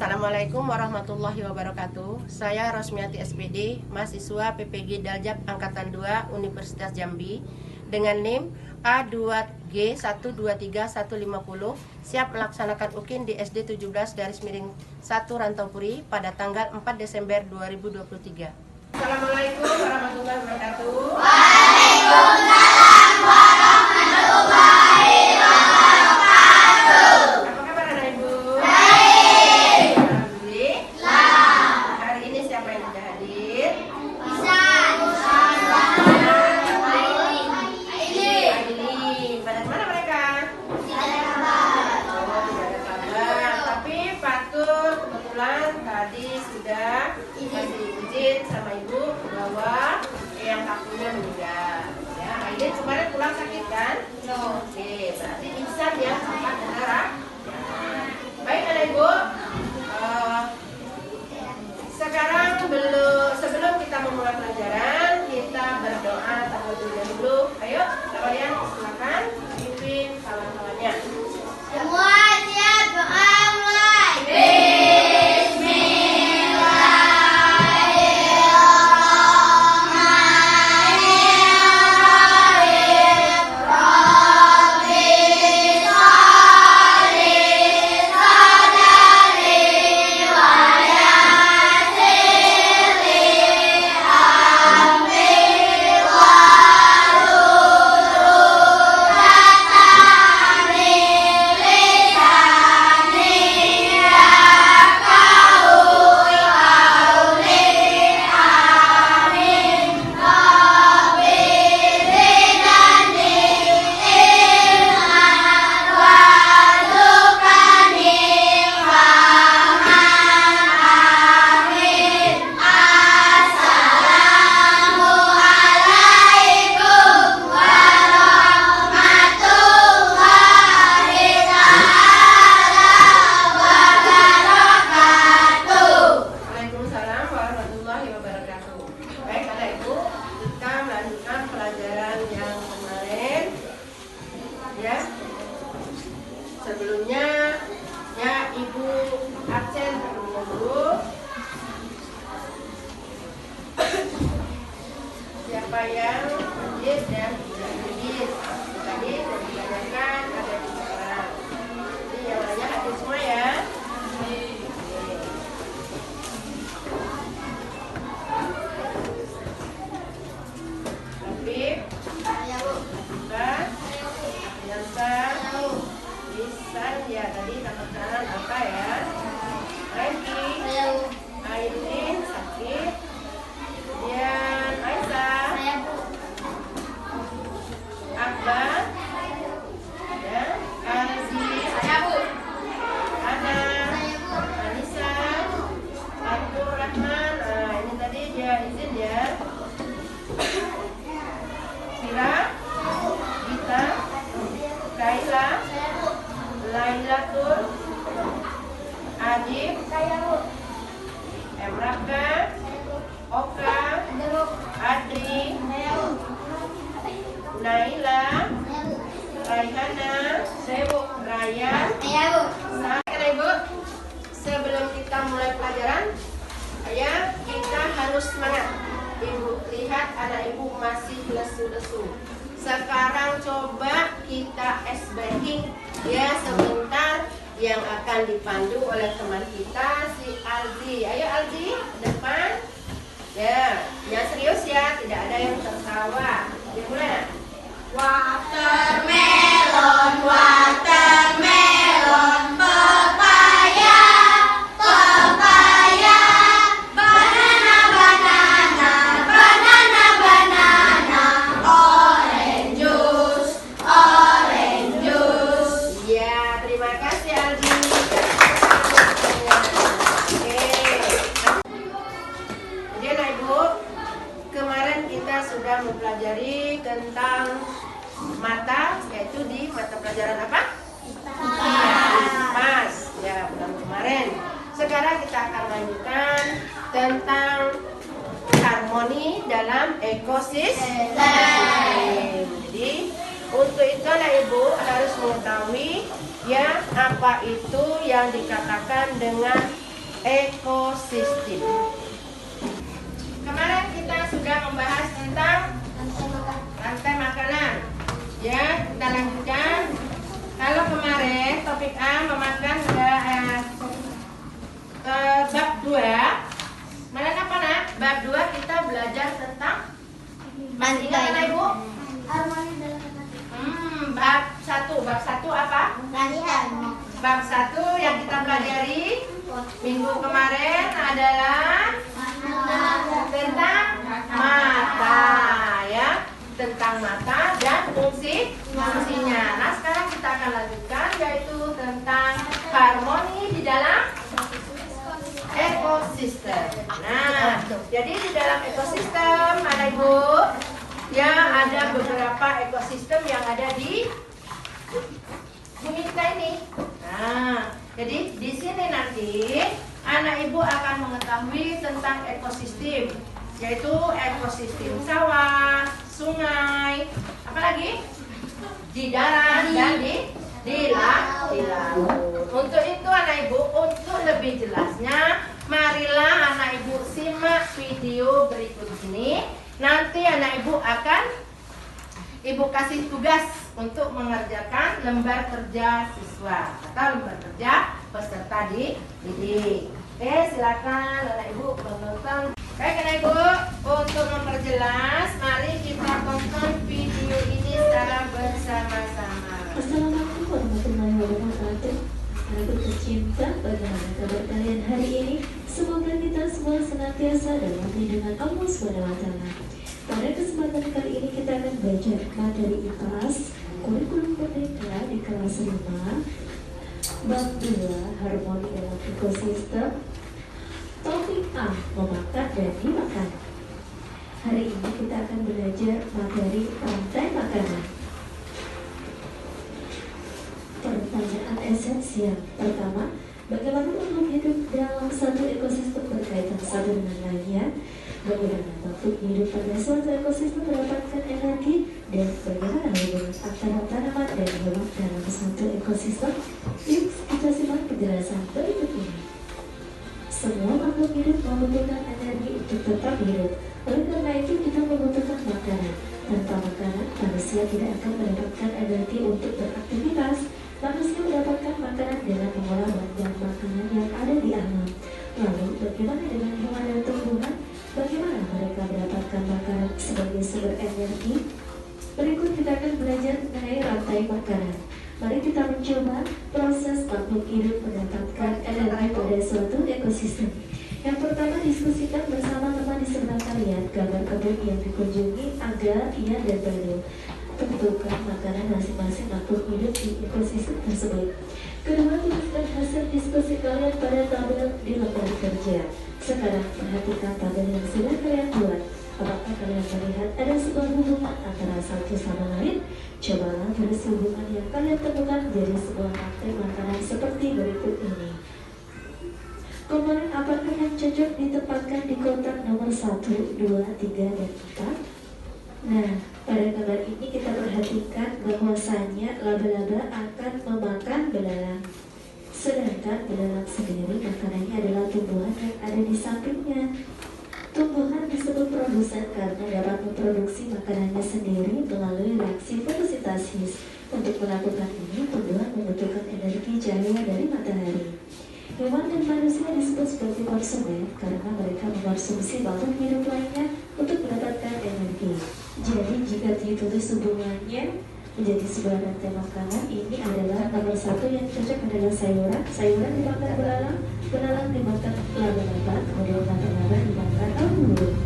Assalamualaikum warahmatullahi wabarakatuh. Saya Rosmiati SPD, mahasiswa PPG Daljab Angkatan 2 Universitas Jambi dengan NIM A2G123150 siap melaksanakan UKIN di SD 17-1 Rantau Puri pada tanggal 4 Desember 2023. Assalamualaikum warahmatullahi wabarakatuh. Waalaikumsalam warahmatullahi wabarakatuh. Apa kabar anak ibu? Baik. Alhamdulillah. Hari ini siapa yang sudah hadir? Aidin. Pada mana mereka? Oh, tidak ada kabar. Tapi patut kebetulan tadi sudah kasih izin sama ibu bahwa yang kakinya meninggal. Ya, Aidin kemarin pulang sakit kan? Oke, berarti insan ya, sempat darah. Baik anak ibu, sekarang sebelum kita memulai pelajaran, kita berdoa terlebih dahulu. Ayo, kalian silakan pimpin kawan-kawannya. Semua siap, doa mulai. Sebelumnya ya ibu absen dulu. Siapa yang hadir dan tidak hadir tadi sudah ditanyakan ada di sekarang. Jadi yang lainnya hadir semua ya. Habib, Lisan ya tadi nama kenalan apa ya? Randy, Aidin, Sakit, kemudian Aisyah, Akbar, ya, Aziz, Ana, Anissa, Abdul Rahman. Nah, ini tadi dia izin ya. Sira, Gita, Kaila, Lailatul, Adib, Emraka, Oka, Adri, Naila, Raihana, Raya. Nah, ibu, sebelum kita mulai pelajaran, ya kita harus semangat. Ibu lihat anak ibu masih lesu-lesu. Sekarang coba kita ice breaking ya sebentar yang akan dipandu oleh teman kita si Aldi. Ayo Aldi, depan. Ya, yang serius ya, tidak ada yang tertawa. Ya mulai. Watermelon, watermelon, pepaya, pepaya, banana, banana, banana, banana, orange juice, orange juice. Ya, terima kasih Aldi. Oke. Jadi anak ibu, kemarin kita sudah mempelajari tentang mata, yaitu di mata pelajaran apa? Pas ya bulan kemarin. Sekarang kita akan lanjutkan tentang harmoni dalam ekosistem. Jadi untuk itu anak ibu harus mengetahui ya apa itu yang dikatakan dengan ekosistem. Kemarin kita sudah membahas tentang rantai makanan. Ya, kita lanjutkan. Kalau kemarin topik A memakan bab 2. Mana apa nak? Bab 2 kita belajar tentang masih ingat kan Ibu? Harmoni dalam Bab 1 apa? latihan. Bab 1 yang kita pelajari minggu kemarin adalah tentang mata, ya, tentang mata dan fungsinya. Nah, sekarang kita akan lanjutkan yaitu tentang harmoni di dalam ekosistem. Nah, jadi di dalam ekosistem ada Ibu, ya, ada beberapa ekosistem yang ada di bumi kita ini. Nah, jadi di sini nanti anak Ibu akan mengetahui tentang ekosistem, yaitu ekosistem sawah, sungai, apa lagi? Di darat dan di laut. Untuk itu anak Ibu, untuk lebih jelasnya, marilah anak Ibu simak video berikut ini. Nanti anak Ibu akan Ibu kasih tugas untuk mengerjakan lembar kerja siswa atau lembar kerja peserta didik. Oke, silakan anak Ibu menonton. Baik anak Ibu, untuk memperjelas, mari kita tonton video ini secara bersama-sama. Assalamualaikum warahmatullahi wabarakatuh. Anak tercinta, bagaimana kabar kalian hari ini? Semoga kita semua senantiasa dalam lindungan Allah SWT. Pada kesempatan kali ini kita akan belajar materi IPAS kurikulum merdeka di kelas 5 bab 2 harmoni dalam ekosistem. Topik A, memakan dan dimakan. Hari ini kita akan belajar materi rantai makanan. Pertanyaan esensial pertama, bagaimana makhluk hidup dalam satu ekosistem berkaitan satu dengan lainnya? Bagaimana makhluk hidup pada suatu ekosistem mendapatkan energi? Dan bagaimana hubungan antara tanaman dan hewan dalam satu ekosistem? Yuk kita simak penjelasan berikut ini. Semua makhluk hidup membutuhkan energi untuk tetap hidup. Oleh karena itu kita membutuhkan makanan. Tanpa makanan, manusia tidak akan mendapatkan energi untuk beraktivitas. Manusia mendapatkan makanan dengan mengolah bahan makanan yang ada di alam. Lalu bagaimana dengan hewan dan tumbuhan? Bagaimana mereka mendapatkan makanan sebagai sumber energi? Berikut kita akan belajar mengenai rantai makanan. Mari kita mencoba proses makhluk hidup mendapatkan energi pada suatu ekosistem. Yang pertama, diskusikan bersama teman di sebelah kalian gambar kebun yang dikunjungi agar ia dan perlu. Tentukan makanan masing-masing makhluk hidup di ekosistem tersebut. Kedua, tuliskan hasil diskusi kalian pada tabel di lembar kerja. Sekarang perhatikan tabel yang sudah kalian buat. Apakah kalian melihat ada sebuah hubungan antara satu sama lain? Cobalah tulis hubungan yang kalian temukan menjadi sebuah rantai makanan seperti berikut ini. Komponen apakah yang cocok ditempatkan di kotak nomor 1, 2, 3, dan 4? Nah, pada gambar ini kita perhatikan bahwasanya laba-laba akan memakan belalang. Sedangkan belalang sendiri makanannya adalah tumbuhan yang ada di sampingnya. Tumbuhan disebut produsen karena dapat memproduksi makanannya sendiri melalui reaksi fotosintesis. Untuk melakukan ini, tumbuhan membutuhkan energi cahaya dari matahari. Hewan dan manusia disebut sebagai konsumen karena mereka mengkonsumsi makhluk hidup lainnya untuk mendapatkan energi. Jadi jika ditulis hubungannya menjadi sebuah rantai makanan, ini adalah nomor 1 yang cocok adalah sayuran. Sayuran dimakan belalang, belalang dimakan laba-laba, kemudian laba-laba dimakan burung.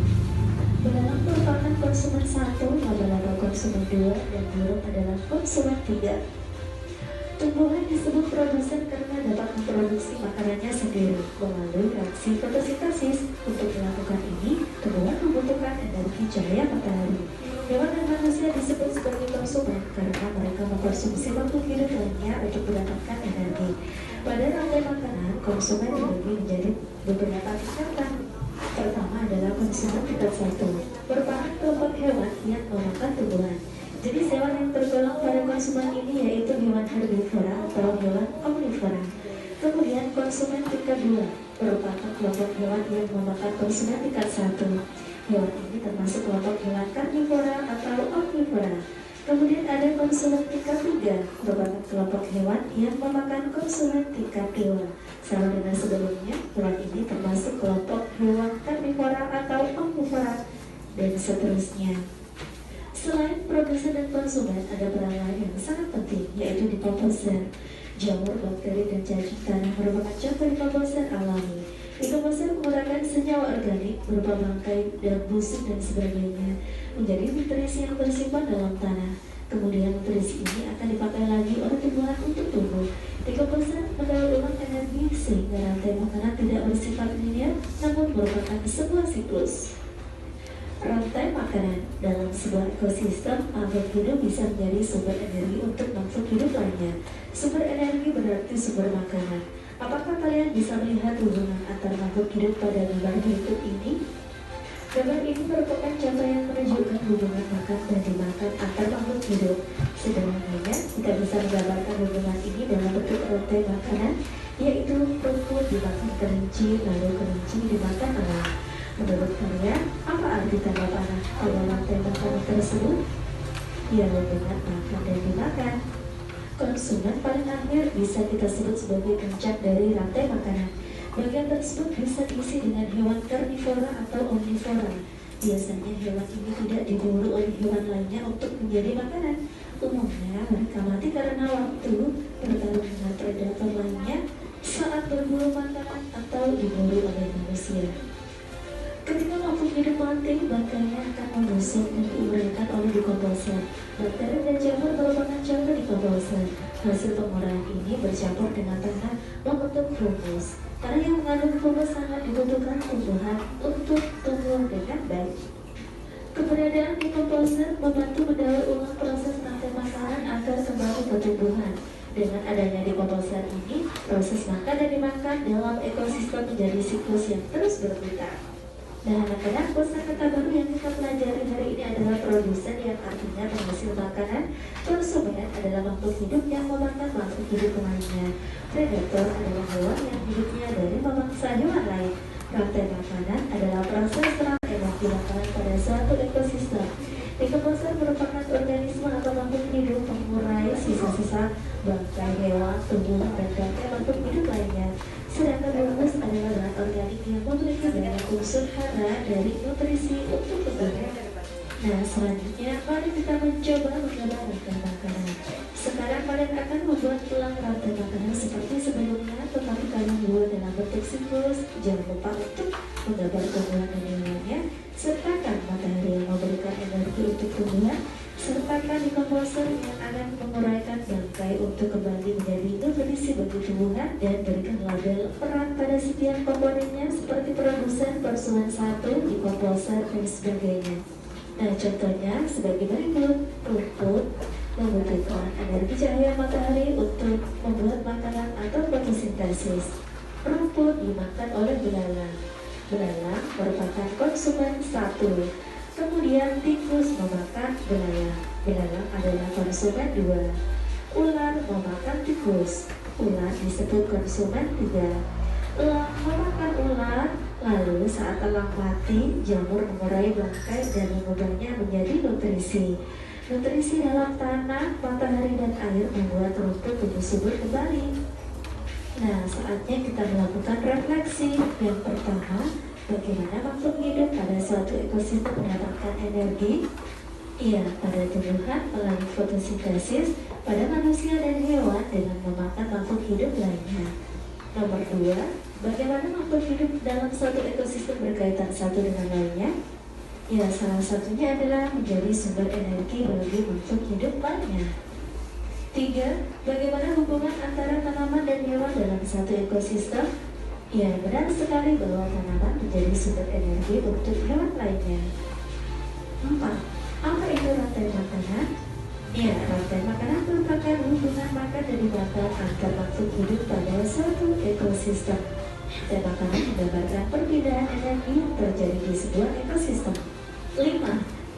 Belalang merupakan konsumen 1, laba-laba konsumen 2, dan burung adalah konsumen 3. Tumbuhan disebut produsen karena dapat memproduksi makanannya sendiri melalui reaksi fotosintesis. Untuk melakukan ini, tumbuhan membutuhkan energi cahaya matahari. Hewan dan manusia disebut sebagai konsumen karena mereka mengkonsumsi makhluk hidup lainnya untuk mendapatkan energi. Pada rantai makanan, konsumen dibagi menjadi beberapa tingkatan. Pertama adalah konsumen tingkat 1, merupakan kelompok hewan yang memakan tumbuhan. Jadi hewan yang tergolong pada konsumen ini yaitu hewan herbivora atau hewan omnivora. Kemudian konsumen tingkat 2 merupakan kelompok hewan yang memakan konsumen tingkat 1. Hewan ini termasuk kelompok hewan karnivora atau omnivora. Kemudian ada konsumen tingkat 3 merupakan kelompok hewan yang memakan konsumen tingkat 2. Sama dengan sebelumnya, hewan ini termasuk kelompok hewan karnivora atau omnivora dan seterusnya. Selain produsen dan konsumen, ada peran lain yang sangat penting, yaitu decomposer. Jamur, bakteri, dan cacing tanah merupakan contoh decomposer alami. Decomposer menggunakan senyawa organik berupa bangkai dan busuk dan sebagainya menjadi nutrisi yang tersimpan dalam tanah. Kemudian nutrisi ini akan dipakai lagi oleh tumbuhan untuk tumbuh. Decomposer mendaur ulang energi sehingga rantai makanan tidak bersifat linear, namun merupakan sebuah siklus. Rantai makanan dalam sebuah ekosistem makhluk hidup bisa menjadi sumber energi untuk makhluk hidup lainnya. Sumber energi berarti sumber makanan. Apakah kalian bisa melihat hubungan antar makhluk hidup pada gambar berikut ini? Gambar ini merupakan contoh yang menunjukkan hubungan makan dan dimakan antar makhluk hidup. Sederhananya, kita bisa menggambarkan hubungan ini dalam bentuk rantai makanan, yaitu rumput dimakan kelinci, lalu kelinci dimakan elang. Menurut kalian, apa arti tanda panah pada rantai makanan tersebut? Ya, hubungan makan dan dimakan. Konsumen paling akhir bisa kita sebut sebagai puncak dari rantai makanan. Bagian tersebut bisa diisi dengan hewan karnivora atau omnivora. Biasanya hewan ini tidak diburu oleh hewan lainnya untuk menjadi makanan. Umumnya mereka mati karena waktu, bertarung dengan predator lainnya, saat berburu makanan atau diburu oleh manusia. Ketika makhluk hidup mati, bangkainya akan membusuk dan diuraikan oleh decomposer. Bakteri dan jamur merupakan contoh decomposer. Hasil penguraian ini bercampur dengan tanah membentuk humus. Karena yang mengandung humus sangat dibutuhkan tumbuhan untuk tumbuh dengan baik. Keberadaan decomposer membantu mendaur ulang proses rantai makanan agar kembali ke tumbuhan. Dengan adanya decomposer ini, proses makan dan dimakan dalam ekosistem menjadi siklus yang terus berputar. Nah, anak-anak, kosakata baru yang kita pelajari hari ini adalah produsen, yang artinya penghasil makanan. Konsumen adalah makhluk hidup yang memakan makhluk hidup lainnya. Predator adalah hewan yang hidupnya dari memangsa hewan lain. Rantai makanan adalah proses rantai yang dilakukan pada suatu ekosistem. Decomposer merupakan organisme atau makhluk hidup pengurai sisa-sisa bangkai hewan, tumbuhan, dan bangkai makhluk hidup lainnya. Sedangkan humus adalah bahan organik yang memiliki banyak unsur hara dari nutrisi untuk tubuh. Nah, selanjutnya mari kita mencoba menggambar rantai makanan. Sekarang kalian akan membuat ulang rantai makanan seperti sebelumnya, tetapi kalian buat dalam bentuk siklus. Jangan lupa untuk menggambar tumbuhan dan hewannya, sertakan matahari yang memberikan energi untuk tumbuhan, sertakan decomposer yang akan menguraikan bangkai untuk kembali menjadi nutrisi bagi tumbuhan, dan berikan label peran pada setiap komponennya seperti produsen, konsumen 1, decomposer, dan sebagainya. Nah, contohnya sebagai berikut. Rumput membutuhkan energi cahaya matahari untuk membuat makanan atau fotosintesis. Rumput dimakan oleh belalang. Belalang merupakan konsumen 1. Kemudian tikus memakan belalang. Belalang adalah konsumen 2. Ular memakan tikus. Ular disebut konsumen 3. Elang memakan ular. Lalu saat elang mati, jamur mengurai bangkai dan mengubahnya menjadi nutrisi. Nutrisi dalam tanah, matahari, dan air membuat rumput tumbuh subur kembali. Nah, saatnya kita melakukan refleksi. Yang pertama, bagaimana makhluk hidup pada suatu ekosistem mendapatkan energi? Iya, pada tumbuhan melalui fotosintesis, pada manusia dan hewan dengan memakan makhluk hidup lainnya. Nomor 2, bagaimana makhluk hidup dalam suatu ekosistem berkaitan satu dengan lainnya? Ya, salah satunya adalah menjadi sumber energi bagi makhluk hidup lainnya. 3, bagaimana hubungan antara tanaman dan hewan dalam satu ekosistem? Ya, benar sekali bahwa tanaman menjadi sumber energi untuk hewan lainnya. 4, apa itu rantai makanan? Ya, rantai makanan merupakan hubungan makan dan dimakan antar makhluk hidup pada suatu ekosistem. Dan makanan menggambarkan perbedaan energi yang terjadi di sebuah ekosistem. 5,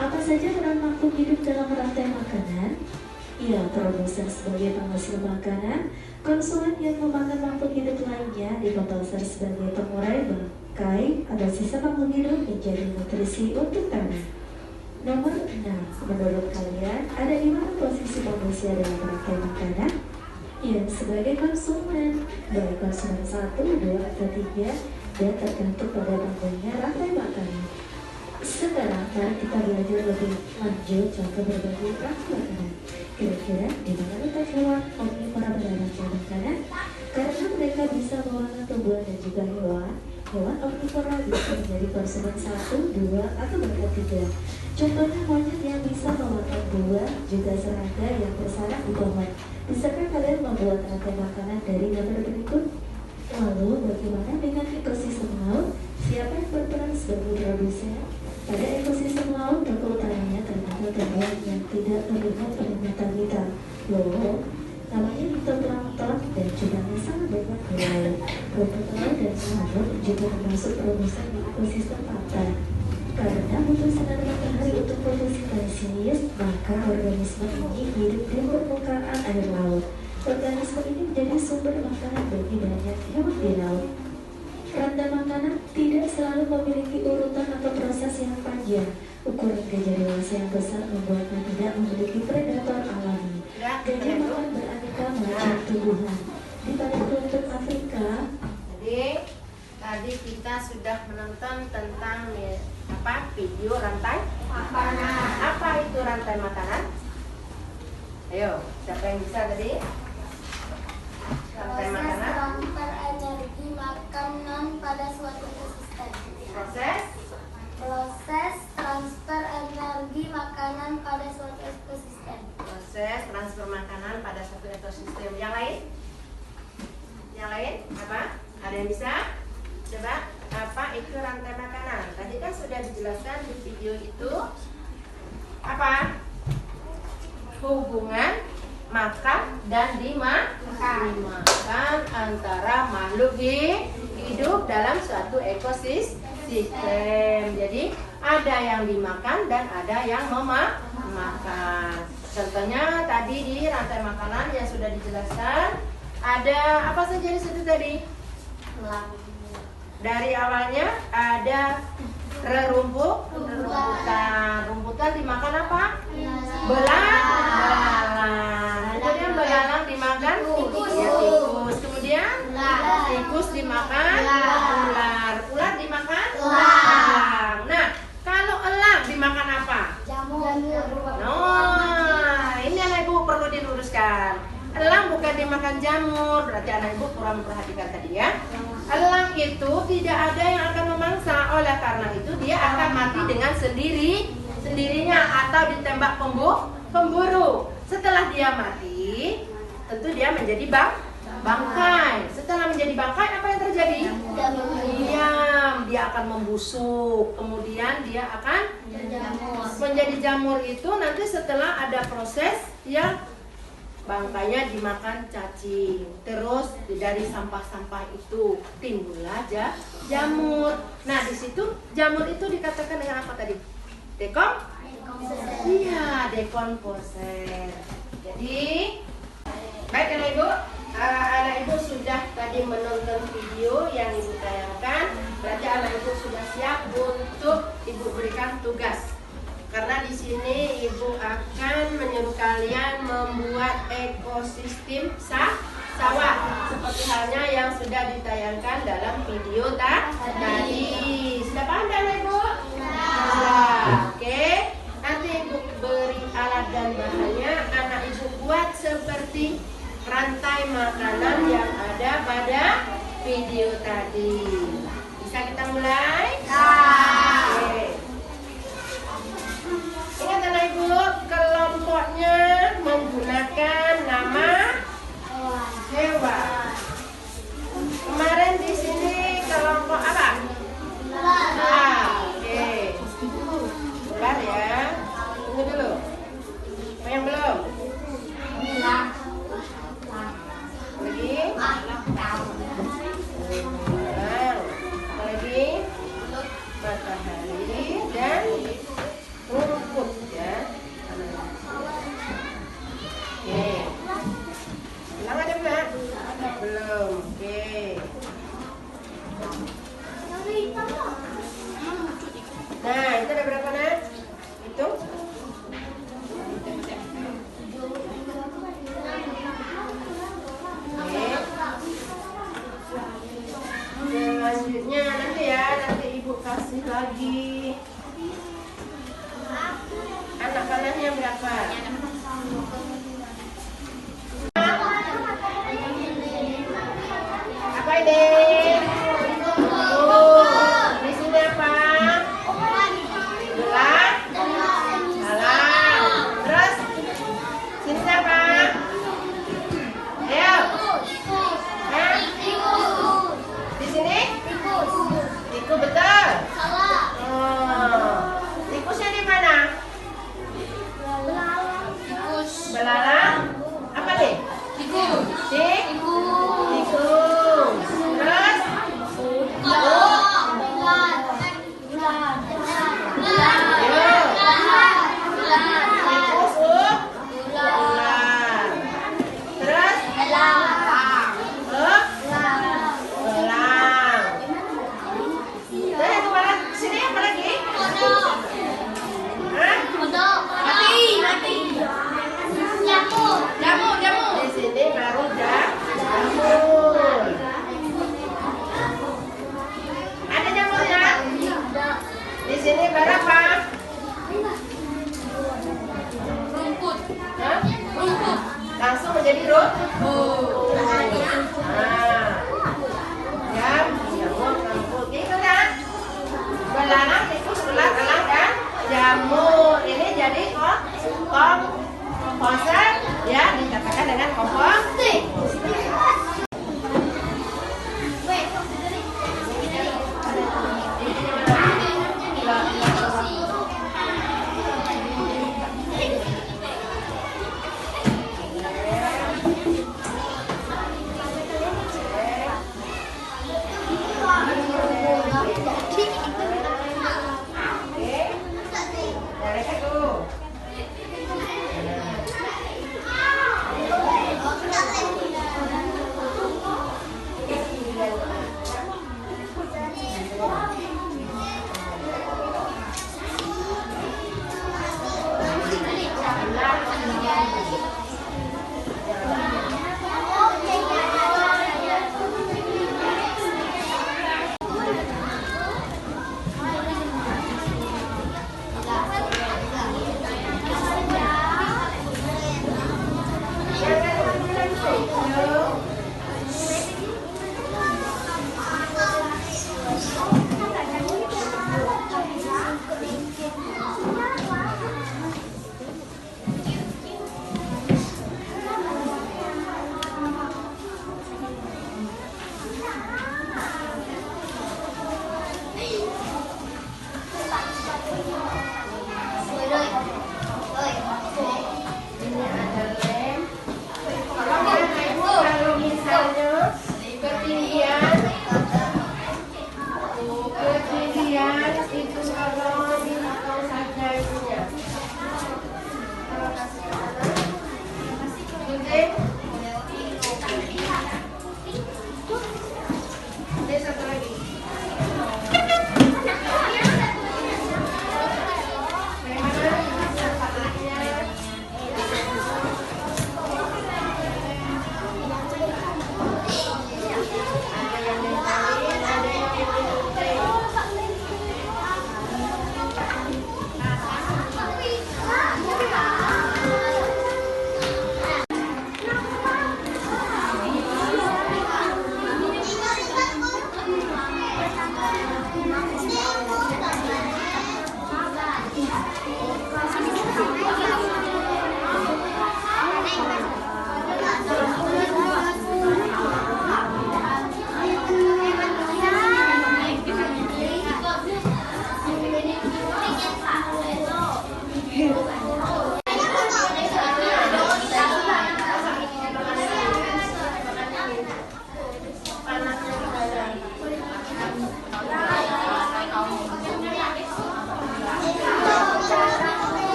apa saja peran makhluk hidup dalam rantai makanan? Ia produsen sebagai penghasil makanan, konsumen yang memakan makhluk hidup lainnya dipasar sebagai pengurai bangkai atau sisa makhluk hidup menjadi nutrisi untuk tanah. Nomor 6. Menurut kalian, ada di mana posisi manusia dalam rantai makanan? Ya, sebagai konsumen, baik konsumen 1, 2, atau 3, dan tergantung pada panjangnya rantai makanan. Sekarang, mari kita belajar lebih lanjut contoh berbagai rantai makanan. Kira-kira di mana letak hewan omnivora pada rantai makanan? Karena mereka bisa memakan tumbuhan dan juga hewan, hewan omnivora bisa menjadi konsumen 1, 2, atau bahkan 3. Contohnya monyet yang bisa memakan buah, juga serangga yang bersarang di pohon. Bisakah kalian membuat rantai makanan dari gambar berikut? Lalu bagaimana dengan ekosistem laut? Siapa yang berperan sebagai produsen? Pada ekosistem laut, tokoh utamanya terdapat tumbuhan yang tidak terlihat pada mata kita. Loh, namanya fitoplankton dan jumlahnya sangat banyak di laut. Rumput laut dan laut juga termasuk produsen di ekosistem pantai. Karena butuh sinar matahari untuk fotosintesis, maka organisme ini hidup di permukaan air laut. Organisme ini menjadi sumber makanan bagi banyak hewan di laut. Rantai makanan tidak selalu memiliki urutan atau proses yang panjang. Ukuran gajah dewasa yang besar membuatnya tidak memiliki predator alami. Gajah makan beraneka macam tumbuhan. Di pada kelompok Afrika, Jadi tadi kita sudah menonton tentang video rantai makanan. Apa itu rantai makanan? Ayo, siapa yang bisa tadi? Rantai Proses makanan. transfer energi makanan pada suatu ekosistem. Proses transfer energi makanan pada suatu ekosistem. Proses transfer makanan pada satu ekosistem. Yang lain? Yang lain apa? Ada yang bisa? Coba, apa itu rantai makanan? Tadi kan sudah dijelaskan di video itu. Apa? Hubungan makan dan dimakan antara makhluk hidup dalam suatu ekosistem. Jadi ada yang dimakan dan ada yang memakan. Contohnya tadi di rantai makanan yang sudah dijelaskan, ada apa saja di situ tadi? Dari awalnya ada rumputan dimakan apa? Belalang. Kemudian belalang dimakan tikus. Kemudian tikus dimakan ular. Ular dimakan elang. Nah, kalau elang dimakan apa? Jamur. Nah, ini anak ibu perlu diluruskan. Elang bukan dimakan jamur, berarti anak ibu kurang memperhatikan tadi ya. Elang itu tidak ada yang akan memangsa, oleh karena itu dia akan mati dengan sendirinya atau ditembak pemburu. Setelah dia mati, tentu dia menjadi bangkai. Setelah menjadi bangkai, apa yang terjadi? Dia akan membusuk, kemudian dia akan menjadi jamur. Itu nanti setelah ada proses yang bangkainya dimakan cacing, terus dari sampah-sampah itu timbullah jamur. Nah, di situ jamur itu dikatakan dengan apa tadi? Dekomposer. Jadi, baik anak ibu sudah tadi menonton video yang ibu tayangkan. Berarti anak ibu sudah siap untuk ibu berikan tugas. Karena di sini ibu akan menyuruh kalian membuat ekosistem sawah seperti halnya yang sudah ditayangkan dalam video tadi. Sudah paham kan ibu? Sudah. Oke. Nanti ibu beri alat dan bahannya. Anak ibu buat seperti rantai makanan yang ada pada video tadi. Bisa kita mulai? Oke. Ingat anak ibu, kelompoknya menggunakan nama hewan. Kemarin di sini kelompok apa? Oke. Bentar ya. Tunggu dulu. Yang belum? Lagi? Lagi? Matahari dan rumput ya. Tikung. Terus ular. Terus elang. Terus yang kepala sini apa lagi? Hah? Mati. Jamur. Di sini baru jamur. Ada jamurnya? Di sini baru apa? Hah? Langsung menjadi rumput. Jamur, rumput. Gitu kan? Belalang, tikus, ular, elang, dan jamur. Ini jadi komposer, ya, dikatakan dengan komposer.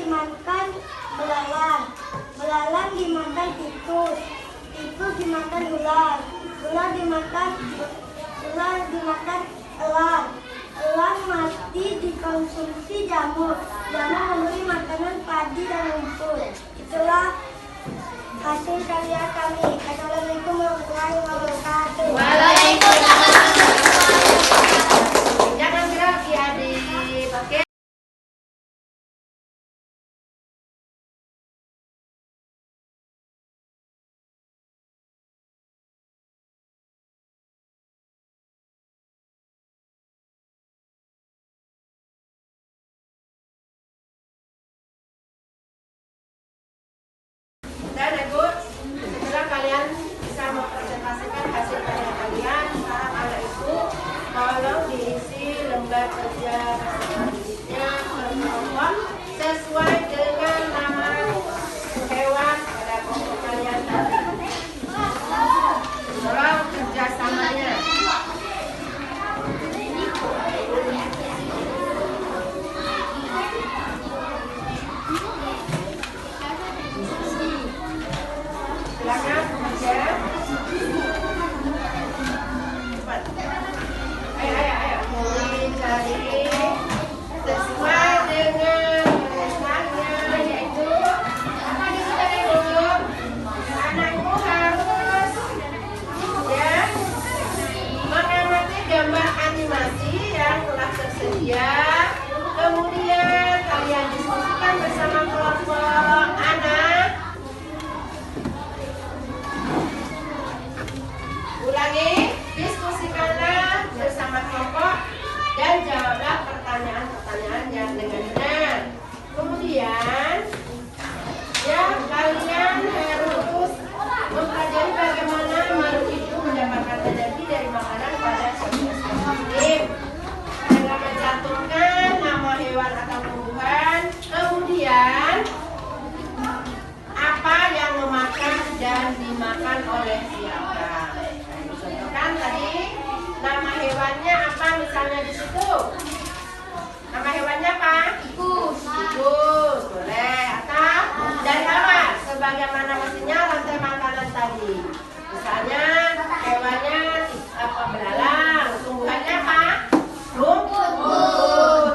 dimakan belalang. Belalang dimakan tikus. Tikus dimakan ular. Ular dimakan elang. Elang mati dikonsumsi jamur. Jamur memberi makanan padi dan rumput. Itulah hasil karya kami. Assalamualaikum warahmatullahi wabarakatuh. Waalaikumsalam. Jangan gerak ya adik. Oke. Dan Ibu, setelah kalian bisa mempresentasikan hasil karya kalian, sekarang anak Ibu tolong diisi lembar kerja selanjutnya kelompok sesuai dengan nama hewan pada kelompok kalian tadi. Tolong kerjasamanya. Silakan kerja. Cepat. Ayo. Dicari sesuai dengan tulisannya, yaitu apa dicari dulu? Anakku harus ya mengamati gambar animasi yang telah tersedia. Kemudian kalian diskusikan bersama kelompok anak. Ulangi, diskusikanlah bersama kelompok dan jawablah pertanyaan-pertanyaannya dengan benar. Kemudian, ya kalian harus mempelajari bagaimana makhluk hidup mendapatkan energi dari makanan pada suatu ekosistem dengan mencantumkan nama hewan atau tumbuhan. Kemudian, apa yang memakan dan dimakan oleh siapa? Contohkan tadi nama hewannya apa misalnya di situ? Nama hewannya apa? Tikus. Tikus, boleh. Atau dari apa? Sebagaimana mestinya rantai makanan tadi. Misalnya hewannya apa belalang, tumbuhannya apa? Rumput.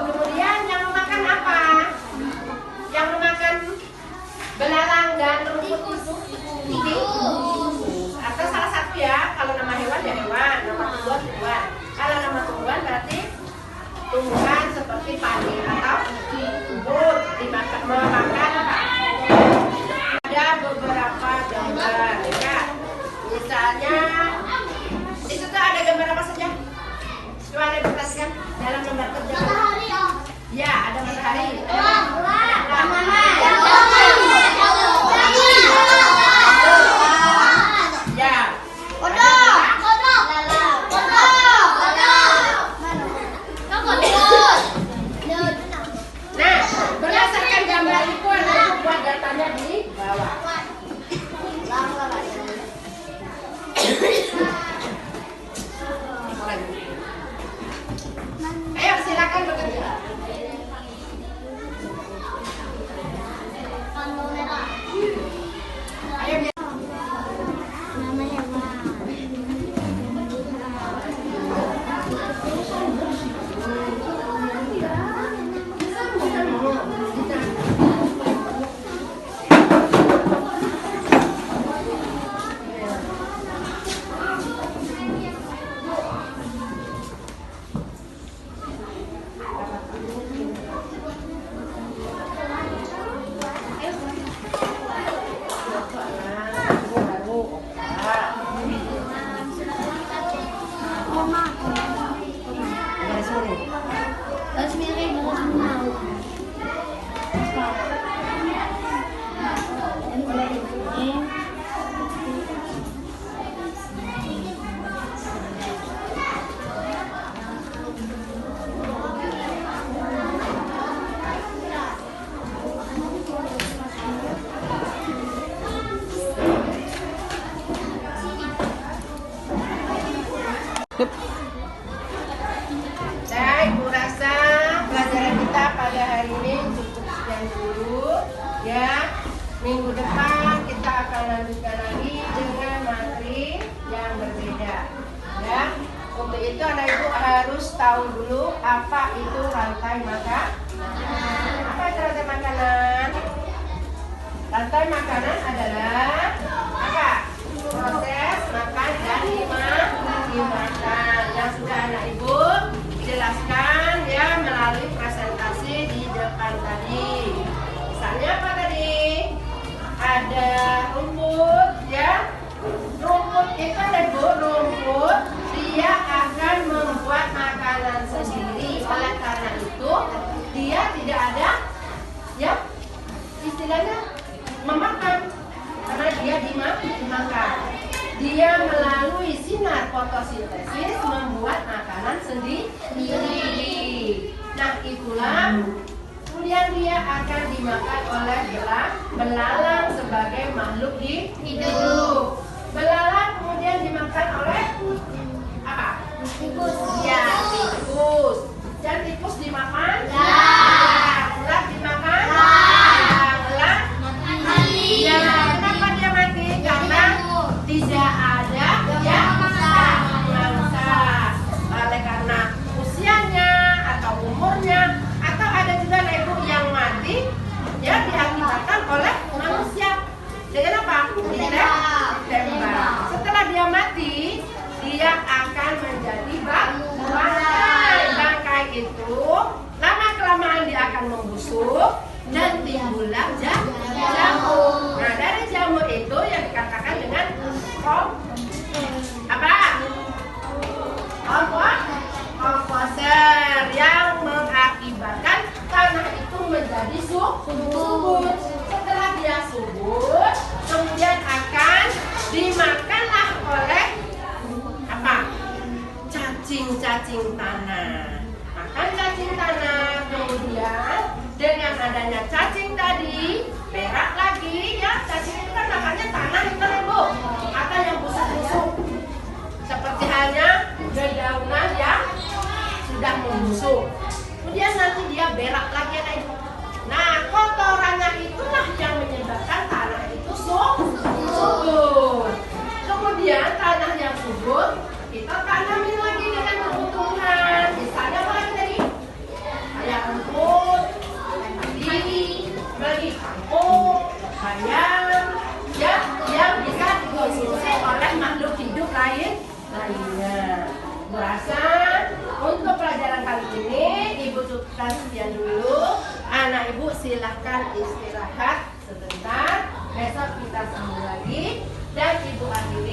Kemudian yang memakan apa? Yang memakan belalang dan rumput tikus. Atau salah satu ya, kalau nama hewan ya hewan, nama tumbuhan tumbuhan. Kalau nama tumbuhan berarti tumbuhan seperti padi atau rumput dimakan memakan apa? Ada beberapa gambar ya. Misalnya di situ ada gambar apa saja? Coba ada perhatikan dalam gambar kerja. Ya, ada matahari. Nah, berdasarkan gambar itu anda buat datanya di bawah. Ayo silakan bekerja. Ayo. Nama hewan. Saya rasa pelajaran kita pada hari ini cukup sekian dulu. Ya, minggu depan kita akan lanjutkan lagi dengan materi yang berbeda. Ya, untuk itu anak ibu harus tahu dulu apa itu rantai makanan. Apa itu rantai makanan? Rantai makanan adalah apa? Proses makan dan dimakan yang sudah anak ibu jelaskan ya melalui presentasi di depan tadi. Misalnya apa tadi? Ada rumput ya. Rumput itu ada ibu, rumput dia akan membuat makanan sendiri. Oleh karena itu dia tidak ada ya istilahnya memakan karena dia dimakan. Dia melalui sinar fotosintesis membuat makanan sendiri. Nah itulah kemudian dia akan dimakan oleh belalang sebagai makhluk hidup. Belalang kemudian dimakan oleh apa? Tikus. Ya, tikus. Dan tikus dimakan? Ya. Ulat dimakan? Ya. Ulat? Mati. Ya, kenapa dia mati? Karena tidak ada yang mangsa. Oleh karena usianya atau umurnya atau ada juga ibu yang mati ya diakibatkan oleh manusia. Dengan apa? Ditembak. Setelah dia mati, dia akan menjadi bangkai. Bangkai itu lama kelamaan dia akan membusuk dan timbullah jamur. Nah dari jamur itu yang dikatakan dengan komposer yang mengakibatkan tanah itu menjadi subur. Setelah dia subur, kemudian akan dimakanlah oleh apa? Cacing-cacing tanah. Makan cacing tanah, kemudian dengan adanya cacing tadi berak lagi ya. Cacing itu kan makannya tanah itu ibu atau yang busuk-busuk seperti halnya dedaunan yang sudah membusuk. Kemudian nanti dia berak lagi ya ibu. Nah kotorannya itulah yang menyebabkan tanah itu subur. Kemudian tanah yang subur kita tanamin lagi dengan tumbuh-tumbuhan. Misalnya apa lagi tadi? Kayak rumput, padi, lagi kangkung, bayam, ya yang bisa dikonsumsi oleh makhluk hidup lainnya. Merasa untuk pelajaran kali ini ibu cukupkan sekian dulu. Anak ibu silahkan istirahat sebentar. Besok kita sambung lagi dan ibu akhiri